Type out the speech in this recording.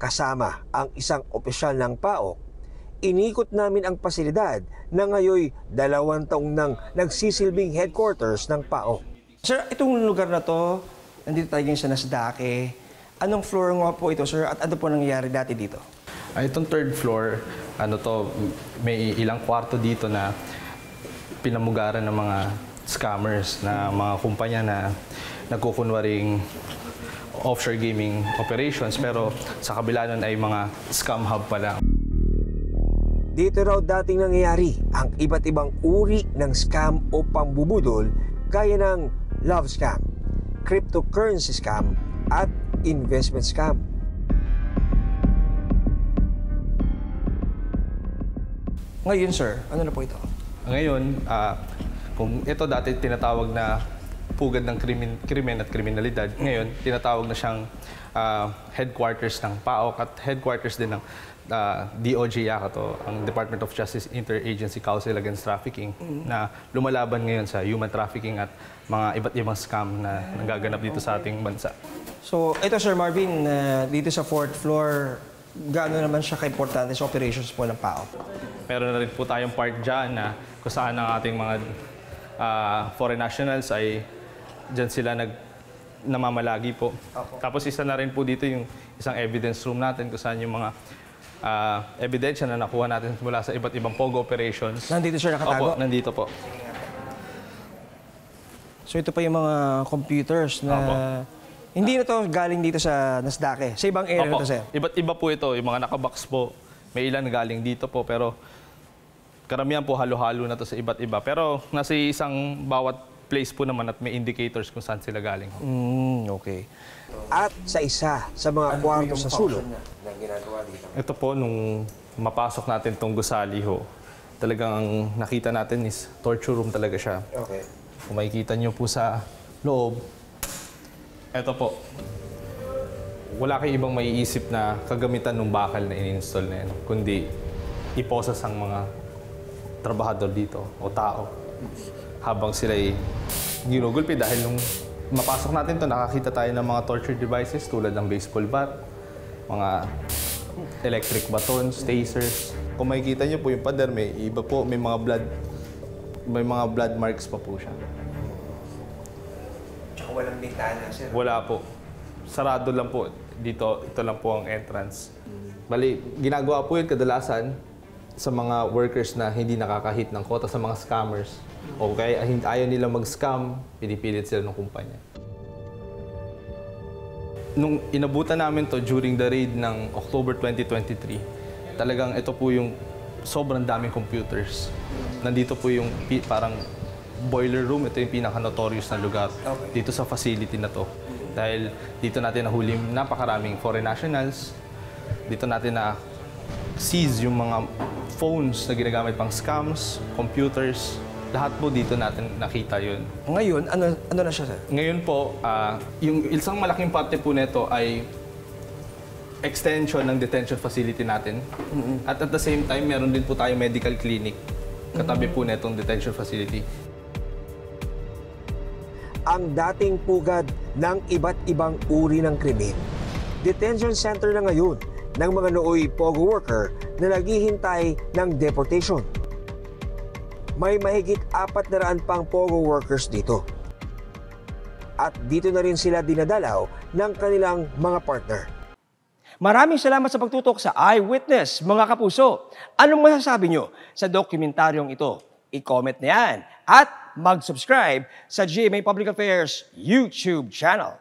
Kasama ang isang opisyal ng PAOK, inikot namin ang pasilidad na ngayoy 2 taong nang nagsisilbing headquarters ng PAOK. Sir, itong lugar na to, nandito tayo ngayon sa Nasdaq. Anong floor nga po ito, sir? At ano po nangyayari dati dito? Itong third floor, may ilang kwarto dito na pinamugaran ng mga scammers na mga kumpanya na nagkukunwaring offshore gaming operations pero sa kabila nun ay mga scam hub pala. Dito raw dating nangyayari ang iba't ibang uri ng scam o pambubudol gaya ng love scam, cryptocurrency scam at investment scam. Ngayon, sir, ano na po ito? Ngayon, kung ito dati tinatawag na pugad ng krimen at kriminalidad, ngayon tinatawag na siyang headquarters ng PAOK at headquarters din ng DOJ Yakato, ang Department of Justice Interagency Council Against Trafficking, na lumalaban ngayon sa human trafficking at mga iba't ibang scam na nagaganap dito sa ating bansa. So, ito, Sir Marvin, dito sa 4th floor, gaano naman siya ka-importante sa operations po ng PAOK? Meron na rin po tayong part dyan na kung saan ang ating mga foreign nationals ay dyan sila namamalagi po. Okay. Tapos isa na rin po dito yung isang evidence room natin kung saan yung mga ebidensya na nakuha natin mula sa iba't ibang POGO operations. Nandito siya nakatago? Opo, nandito po. So ito pa yung mga computers na... Opo. Hindi na to galing dito sa Nasdaq, sa ibang area na to, sir? Iba't iba po ito, yung mga nakabox po. May ilan galing dito po, pero karamihan po halo-halo na to sa iba't iba. Pero nasa isang bawat place po naman at may indicators kung saan sila galing. Okay. At sa isa sa mga kwarto sa sulok na ginagawa dito. Ito po, nung mapasok natin tong gusali ho, talagang nakita natin is torture room talaga siya. Okay. Kung makikita nyo po sa loob, ito po, wala kayong ibang maiisip na kagamitan ng bakal na in-install na yan, kundi iposas ang mga trabahador dito o tao habang sila'y ginugulpi. Dahil nung mapasok natin to, nakakita tayo ng mga torture devices tulad ng baseball bat, mga electric batons, tasers. Kung makikita nyo po yung pader, may iba po, may mga blood marks pa po siya. Tsaka walang bintana, sir. Wala po. Sarado lang po. Dito, ito lang po ang entrance. Bali, ginagawa po yun kadalasan sa mga workers na hindi nakakahit ng quota, sa mga scammers. O kaya ayaw nila mag-scam, pinipilit sila ng kumpanya. Nung inabutan namin to during the raid ng October 2023, talagang ito po yung sobrang daming computers. Nandito po yung parang boiler room, ito yung pinaka-notorious na lugar dito sa facility na to. Dahil dito natin nahuli napakaraming foreign nationals, dito natin na-seize yung mga phones na ginagamit pang scams, computers, lahat po dito natin nakita yun. Ngayon, ano na siya, sir? Ngayon po, yung isang malaking parte po nito ay extension ng detention facility natin. At the same time, meron din po tayong medical clinic katabi po netong detention facility. Ang dating pugad ng iba't ibang uri ng krimen, detention center na ngayon ng mga nooy POGO worker na naghihintay ng deportation. May mahigit 400 pang POGO workers dito. At dito na rin sila dinadalaw ng kanilang mga partner. Maraming salamat sa pagtutok sa Eyewitness, mga kapuso. Anong masasabi nyo sa dokumentaryong ito? I-comment na yan at mag-subscribe sa GMA Public Affairs YouTube channel.